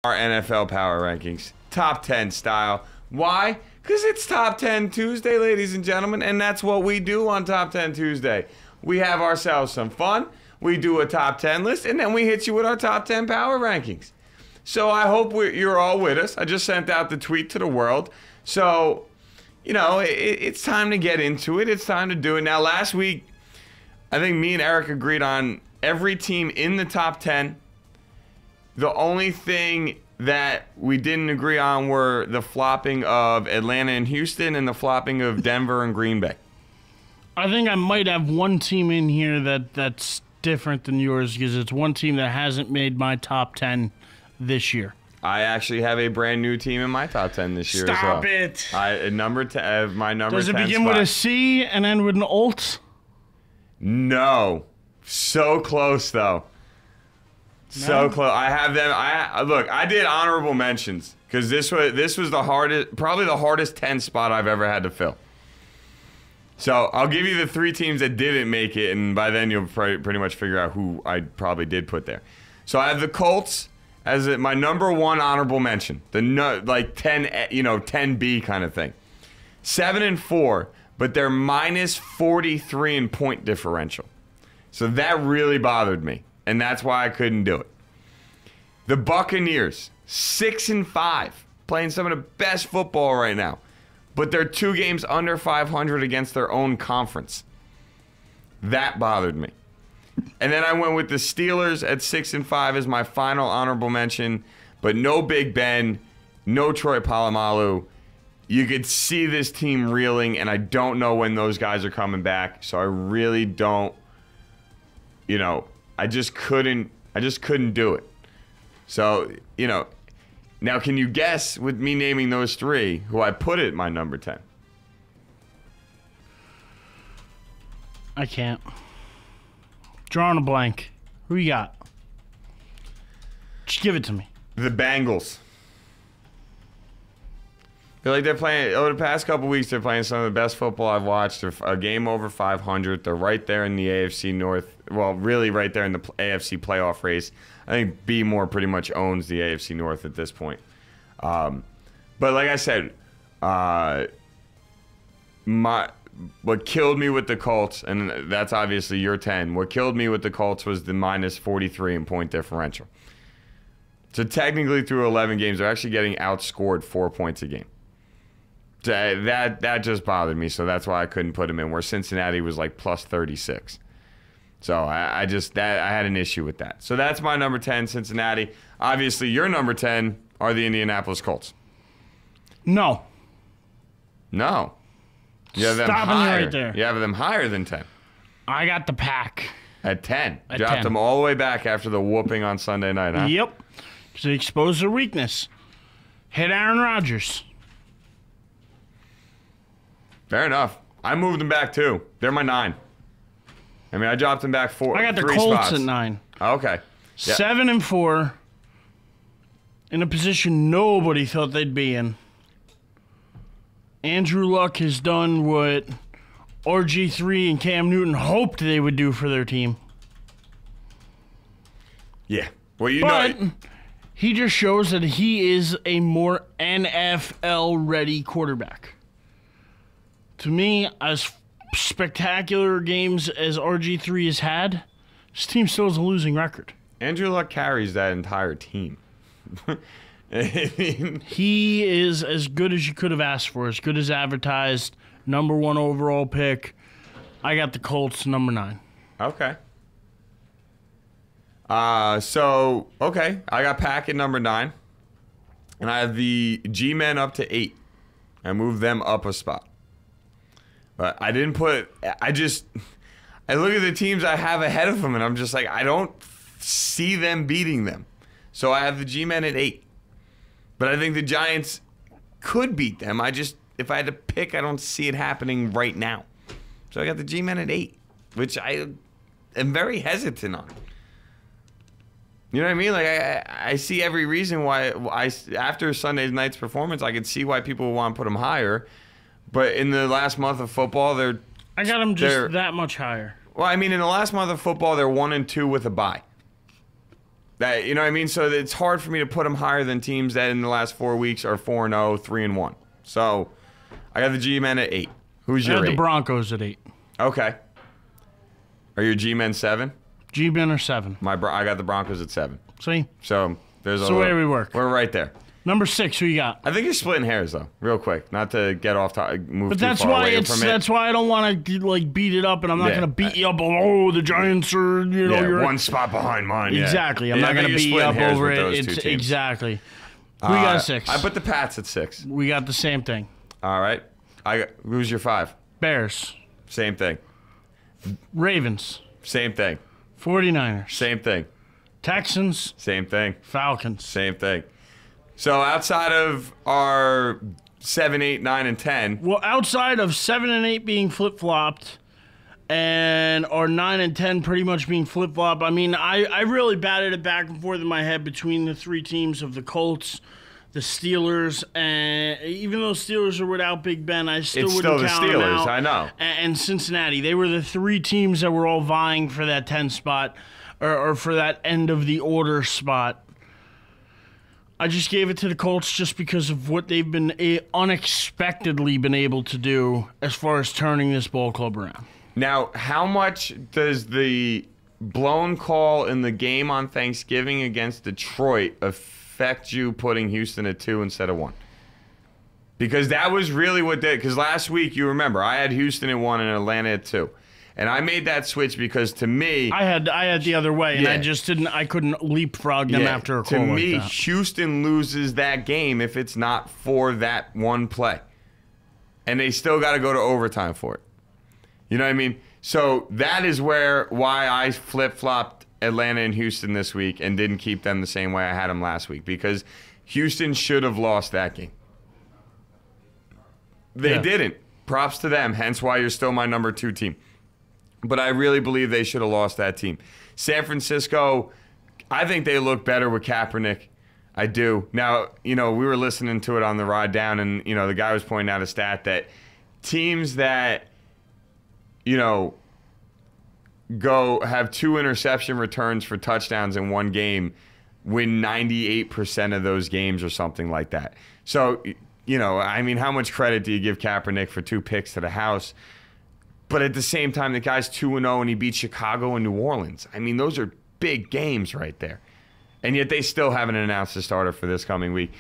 Our NFL Power Rankings, top 10 style. Why? Because it's Top 10 Tuesday, ladies and gentlemen, and that's what we do on Top 10 Tuesday. We have ourselves some fun, we do a top 10 list, and then we hit you with our top 10 power rankings. So I hope you're all with us. I just sent out the tweet to the world. So, you know, it's time to get into it. It's time to do it. Now, last week, I think me and Erich agreed on every team in the top 10. The only thing that we didn't agree on were the flopping of Atlanta and Houston and the flopping of Denver and Green Bay. I think I might have one team in here that's different than yours because it's one team that hasn't made my top 10 this year. I actually have a brand new team in my top 10 this year as well. Stop it. My number 10 Does it 10 begin spot. with a C and end with an Alt? No. So close, though. So close. I have them. Look, I did honorable mentions because this was the hardest, probably the hardest 10 spot I've ever had to fill. So I'll give you the three teams that didn't make it, and by then you'll pretty much figure out who I probably did put there. So I have the Colts as my number one honorable mention, like 10, 10B kind of thing. 7-4, but they're minus 43 in point differential. So that really bothered me. And that's why I couldn't do it. The Buccaneers, 6-5, playing some of the best football right now. But they're 2 games under 500 against their own conference. That bothered me. And then I went with the Steelers at 6-5 as my final honorable mention. But no Big Ben, no Troy Polamalu. You could see this team reeling, and I don't know when those guys are coming back. So I really don't, I just couldn't do it. So, now can you guess with me naming those three who I put at my number 10? I can't. Drawing a blank. Who you got? Just give it to me. The Bengals. I feel like they're playing, over the past couple weeks, they're playing some of the best football I've watched. They're a game over 500. They're right there in the AFC North. Well, really right there in the AFC playoff race. I think B Moore pretty much owns the AFC North at this point. But like I said, what killed me with the Colts, and that's obviously your 10, what killed me with the Colts was the minus 43 in point differential. So technically through 11 games, they're actually getting outscored 4 points a game. That just bothered me, so that's why I couldn't put them in, where Cincinnati was like plus 36. So I had an issue with that. So that's my number 10, Cincinnati. Obviously, your number 10 are the Indianapolis Colts. No. No. You have them Stopping higher. right there. You have them higher than 10. I got the Pack. At 10. At Dropped 10. them all the way back after the whooping on Sunday night, huh? Yep. Because they exposed their weakness. Hit Aaron Rodgers. Fair enough. I moved them back, too. They're my 9. I mean, I dropped them back 3 spots. I got the Colts at 9. Okay. Yeah. 7-4. In a position nobody thought they'd be in. Andrew Luck has done what RG3 and Cam Newton hoped they would do for their team. Yeah. Well, he just shows that he is a more NFL-ready quarterback. To me, as spectacular games as RG3 has had, his team still has a losing record. Andrew Luck carries that entire team. He is as good as you could have asked for, as good as advertised. Number 1 overall pick. I got the Colts, number 9. Okay. I got Pack at number 9. And I have the G-Men up to 8. I moved them up a spot. But I look at the teams I have ahead of them, and I'm just like, I don't see them beating them. So I have the G-Men at 8. But I think the Giants could beat them. If I had to pick, I don't see it happening right now. So I got the G-Men at 8, which I am very hesitant on. You know what I mean? Like, I see every reason why after Sunday night's performance, I could see why people would want to put them higher. But in the last month of football, I got them just that much higher. Well, I mean, in the last month of football, they're 1-2 with a bye. That, you know what I mean? So it's hard for me to put them higher than teams that in the last 4 weeks are 4-0, 3-1. So I got the G-Men at 8. Who's your 8? I got the Broncos at 8. Okay. Are your G-Men 7? G-Men are 7. I got the Broncos at 7. See? So there's the way we work. We're right there. Number 6, who you got? I think you're splitting hairs though, real quick. Not to get off move but too that's far why away from it. That's why I don't want to like beat it up, and I'm not going to beat you up. Oh, the Giants are you're one spot behind mine. Exactly. Yeah. I'm not going to beat you up over it. It's exactly. We got 6. I put the Pats at 6. We got the same thing. All right. Who's your 5? Bears. Same thing. Ravens. Same thing. 49ers. Same thing. Texans. Same thing. Falcons. Same thing. So outside of our 7, 8, 9, and 10. Well, outside of 7 and 8 being flip-flopped and our 9 and 10 pretty much being flip-flopped, I mean, I really batted it back and forth in my head between the 3 teams of the Colts, the Steelers, and even though Steelers are without Big Ben, I still wouldn't count them out. I know. And Cincinnati. They were the 3 teams that were all vying for that 10 spot or for that end of the order spot. I just gave it to the Colts just because of what they've been unexpectedly been able to do as far as turning this ball club around. Now, how much does the blown call in the game on Thanksgiving against Detroit affect you putting Houston at 2 instead of 1? Because that was really what did. Because last week, you remember, I had Houston at 1 and Atlanta at 2. And I made that switch because to me, I had the other way, and I couldn't leapfrog them after a call to like me, that. Houston loses that game if it's not for that one play. And they still got to go to overtime for it. You know what I mean? So that is why I flip-flopped Atlanta and Houston this week and didn't keep them the same way I had them last week, because Houston should have lost that game. They didn't. Props to them, hence why you're still my number 2 team. But I really believe they should have lost that team. San Francisco, I think they look better with Kaepernick. I do. Now, we were listening to it on the ride down, and, the guy was pointing out a stat that teams that, have 2 interception returns for touchdowns in one game win 98% of those games or something like that. So, how much credit do you give Kaepernick for 2 picks to the house? But at the same time, the guy's 2-0 and he beat Chicago and New Orleans. I mean, those are big games right there. And yet they still haven't announced a starter for this coming week.